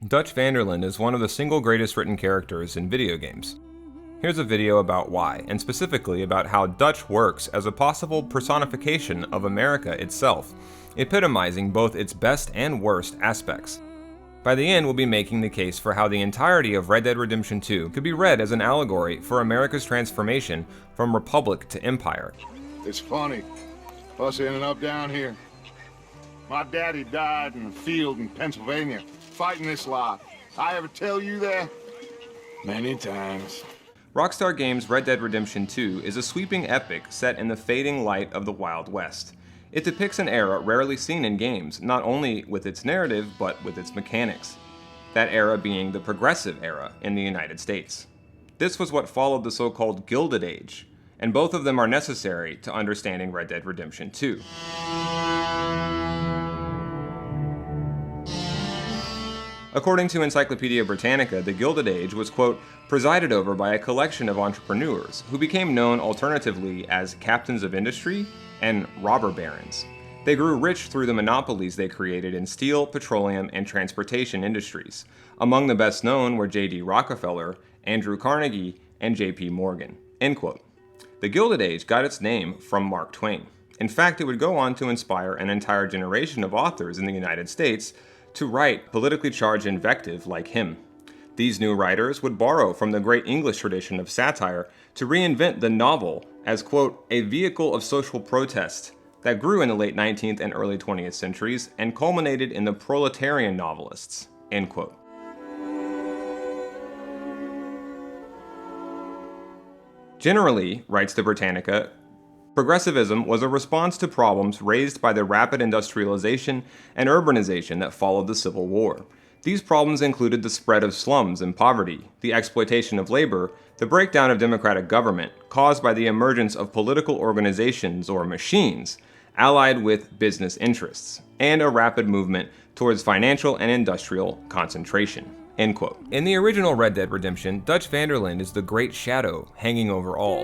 Dutch van der Linde is one of the single greatest written characters in video games. Here's a video about why, and specifically about how Dutch works as a possible personification of America itself, epitomizing both its best and worst aspects. By the end, we'll be making the case for how the entirety of Red Dead Redemption 2 could be read as an allegory for America's transformation from republic to empire. It's funny, us ending up down here. My daddy died in a field in Pennsylvania, fighting this lie. I ever tell you that? Many times. Rockstar Games' Red Dead Redemption 2 is a sweeping epic set in the fading light of the Wild West. It depicts an era rarely seen in games, not only with its narrative, but with its mechanics. That era being the progressive era in the United States. This was what followed the so-called Gilded Age, and both of them are necessary to understanding Red Dead Redemption 2. According to Encyclopedia Britannica, the Gilded Age was, quote, presided over by a collection of entrepreneurs who became known alternatively as captains of industry and robber barons. They grew rich through the monopolies they created in steel, petroleum, and transportation industries. Among the best known were J.D. Rockefeller, Andrew Carnegie, and J.P. Morgan, end quote. The Gilded Age got its name from Mark Twain. In fact, it would go on to inspire an entire generation of authors in the United States to write politically charged invective like him. These new writers would borrow from the great English tradition of satire to reinvent the novel as, quote, a vehicle of social protest that grew in the late 19th and early 20th centuries and culminated in the proletarian novelists, end quote. Generally, writes the Britannica, progressivism was a response to problems raised by the rapid industrialization and urbanization that followed the Civil War. These problems included the spread of slums and poverty, the exploitation of labor, the breakdown of democratic government caused by the emergence of political organizations or machines, allied with business interests, and a rapid movement towards financial and industrial concentration, end quote. In the original Red Dead Redemption, Dutch van der Linde is the great shadow hanging over all.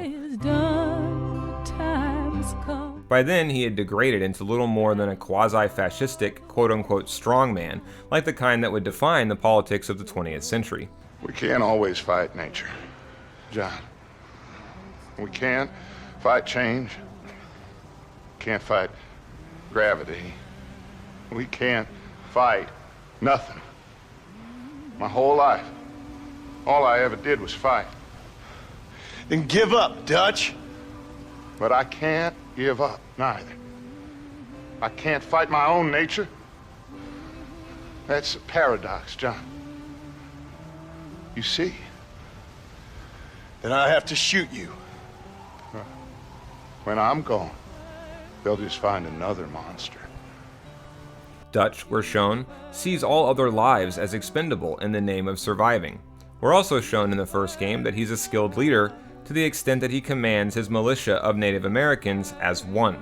By then, he had degraded into little more than a quasi-fascistic, quote-unquote strongman, like the kind that would define the politics of the 20th century. We can't always fight nature, John. We can't fight change. Can't fight gravity. We can't fight nothing. My whole life, all I ever did was fight. Then give up, Dutch. But I can't give up, neither. I can't fight my own nature. That's a paradox, John. You see? Then I have to shoot you. When I'm gone, they'll just find another monster. Dutch, we're shown, sees all other lives as expendable in the name of surviving. We're also shown in the first game that he's a skilled leader to the extent that he commands his militia of Native Americans as one.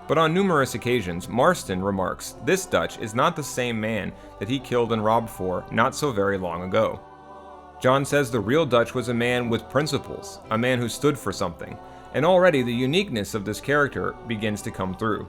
But on numerous occasions, Marston remarks this Dutch is not the same man that he killed and robbed for not so very long ago. John says the real Dutch was a man with principles, a man who stood for something, and already the uniqueness of this character begins to come through.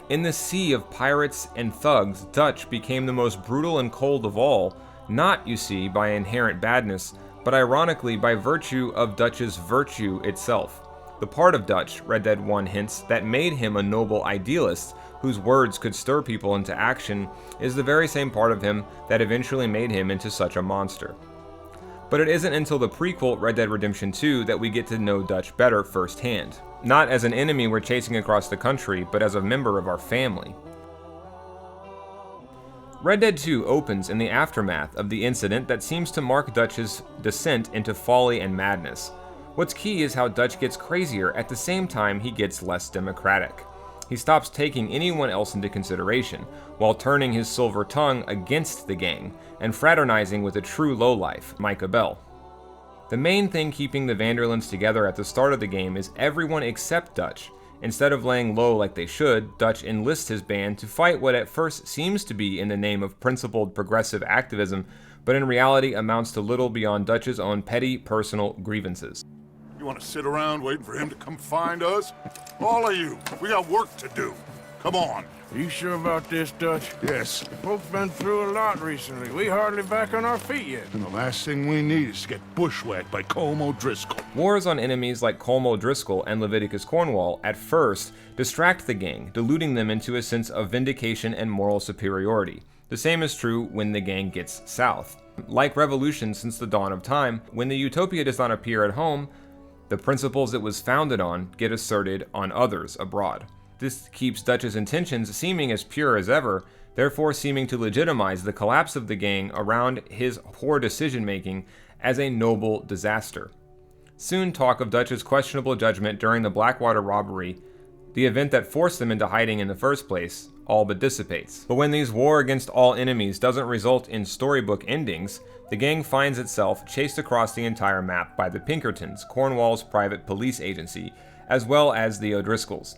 In the sea of pirates and thugs, Dutch became the most brutal and cold of all, not, you see, by inherent badness, but ironically by virtue of Dutch's virtue itself. The part of Dutch, Red Dead 1 hints, that made him a noble idealist whose words could stir people into action is the very same part of him that eventually made him into such a monster. But it isn't until the prequel Red Dead Redemption 2 that we get to know Dutch better firsthand. Not as an enemy we're chasing across the country, but as a member of our family. Red Dead 2 opens in the aftermath of the incident that seems to mark Dutch's descent into folly and madness. What's key is how Dutch gets crazier at the same time he gets less democratic. He stops taking anyone else into consideration, while turning his silver tongue against the gang, and fraternizing with a true lowlife, Micah Bell. The main thing keeping the van der Lindes together at the start of the game is everyone except Dutch. Instead of laying low like they should, Dutch enlists his band to fight what at first seems to be in the name of principled progressive activism, but in reality amounts to little beyond Dutch's own petty personal grievances. You want to sit around waiting for him to come find us? All of you, we got work to do. Come on. Are you sure about this, Dutch? Yes. Both been through a lot recently. We hardly back on our feet yet. And the last thing we need is to get bushwhacked by Colm O'Driscoll. Wars on enemies like Colm O'Driscoll and Leviticus Cornwall at first distract the gang, deluding them into a sense of vindication and moral superiority. The same is true when the gang gets south. Like revolutions since the dawn of time, when the utopia does not appear at home, the principles it was founded on get asserted on others abroad. This keeps Dutch's intentions seeming as pure as ever, therefore seeming to legitimize the collapse of the gang around his poor decision-making as a noble disaster. Soon talk of Dutch's questionable judgment during the Blackwater robbery, the event that forced them into hiding in the first place, all but dissipates. But when these war against all enemies doesn't result in storybook endings, the gang finds itself chased across the entire map by the Pinkertons, Cornwall's private police agency, as well as the O'Driscolls.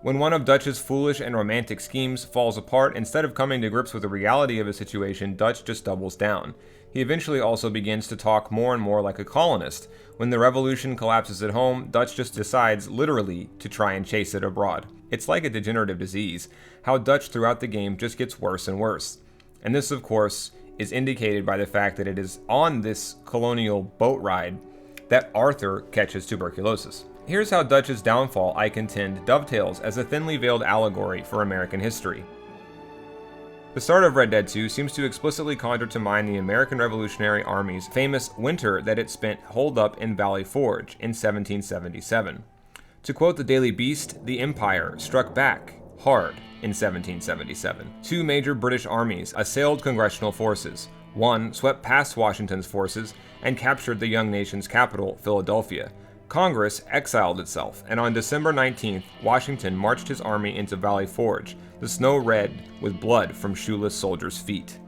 When one of Dutch's foolish and romantic schemes falls apart, instead of coming to grips with the reality of a situation, Dutch just doubles down. He eventually also begins to talk more and more like a colonist. When the revolution collapses at home, Dutch just decides, literally, to try and chase it abroad. It's like a degenerative disease, how Dutch throughout the game just gets worse and worse. And this, of course, is indicated by the fact that it is on this colonial boat ride that Arthur catches tuberculosis. Here's how Dutch's downfall, I contend, dovetails as a thinly veiled allegory for American history. The start of Red Dead 2 seems to explicitly conjure to mind the American Revolutionary Army's famous winter that it spent holed up in Valley Forge in 1777. To quote the Daily Beast, the Empire struck back hard in 1777. Two major British armies assailed congressional forces. One swept past Washington's forces and captured the young nation's capital, Philadelphia. Congress exiled itself, and on December 19th, Washington marched his army into Valley Forge, the snow red with blood from shoeless soldiers' feet.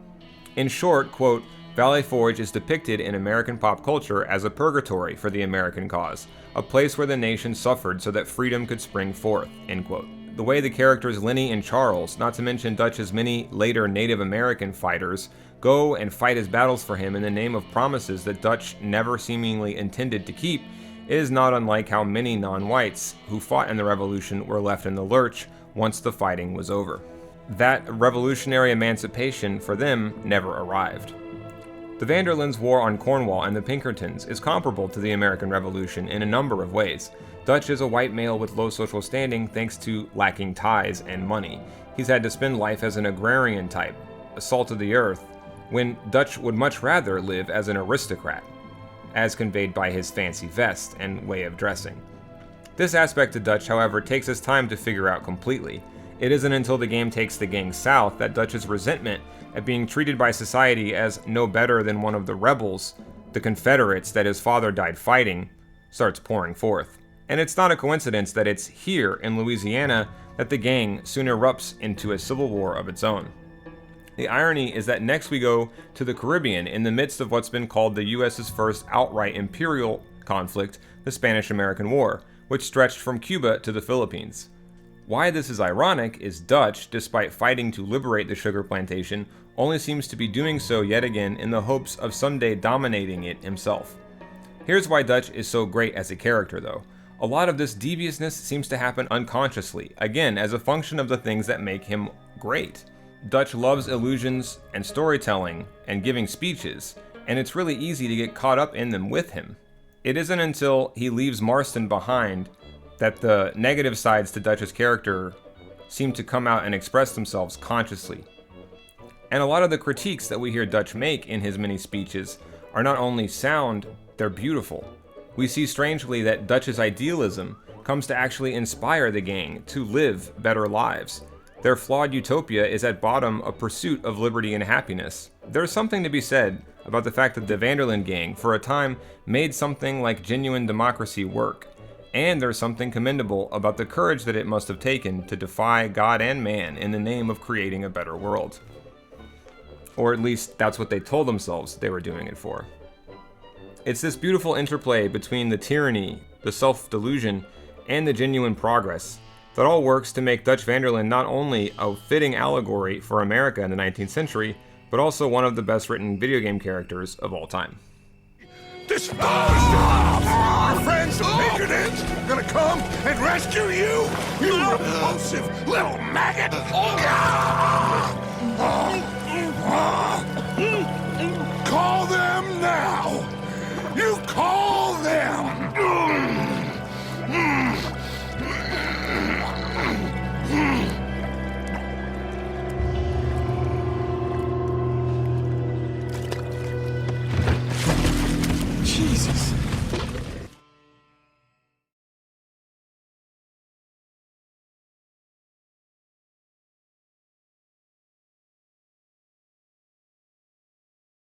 In short, quote, Valley Forge is depicted in American pop culture as a purgatory for the American cause, a place where the nation suffered so that freedom could spring forth, end quote. The way the characters Lenny and Charles, not to mention Dutch's many later Native American fighters, go and fight his battles for him in the name of promises that Dutch never seemingly intended to keep, is not unlike how many non-whites who fought in the Revolution were left in the lurch once the fighting was over. That revolutionary emancipation for them never arrived. The Van der Linde's war on Cornwall and the Pinkertons is comparable to the American Revolution in a number of ways. Dutch is a white male with low social standing thanks to lacking ties and money. He's had to spend life as an agrarian type, a salt of the earth, when Dutch would much rather live as an aristocrat, as conveyed by his fancy vest and way of dressing. This aspect of Dutch, however, takes us time to figure out completely. It isn't until the game takes the gang south that Dutch's resentment at being treated by society as no better than one of the rebels, the Confederates that his father died fighting, starts pouring forth. And it's not a coincidence that it's here in Louisiana that the gang soon erupts into a civil war of its own. The irony is that next we go to the Caribbean in the midst of what's been called the US's first outright imperial conflict, the Spanish-American War, which stretched from Cuba to the Philippines. Why this is ironic is Dutch, despite fighting to liberate the sugar plantation, only seems to be doing so yet again in the hopes of someday dominating it himself. Here's why Dutch is so great as a character, though. A lot of this deviousness seems to happen unconsciously, again as a function of the things that make him great. Dutch loves illusions and storytelling and giving speeches, and it's really easy to get caught up in them with him. It isn't until he leaves Marston behind that the negative sides to Dutch's character seem to come out and express themselves consciously. And a lot of the critiques that we hear Dutch make in his many speeches are not only sound, they're beautiful. We see strangely that Dutch's idealism comes to actually inspire the gang to live better lives. Their flawed utopia is at bottom a pursuit of liberty and happiness. There's something to be said about the fact that the Van der Linde gang, for a time, made something like genuine democracy work. And there's something commendable about the courage that it must have taken to defy God and man in the name of creating a better world. Or at least that's what they told themselves they were doing it for. It's this beautiful interplay between the tyranny, the self-delusion, and the genuine progress that all works to make Dutch Van der Linde not only a fitting allegory for America in the 19th century, but also one of the best written video game characters of all time. Dispose of them! Our friends the Pinkertons are gonna come and rescue you! You repulsive little maggot! Call them now! You call them! Jesus.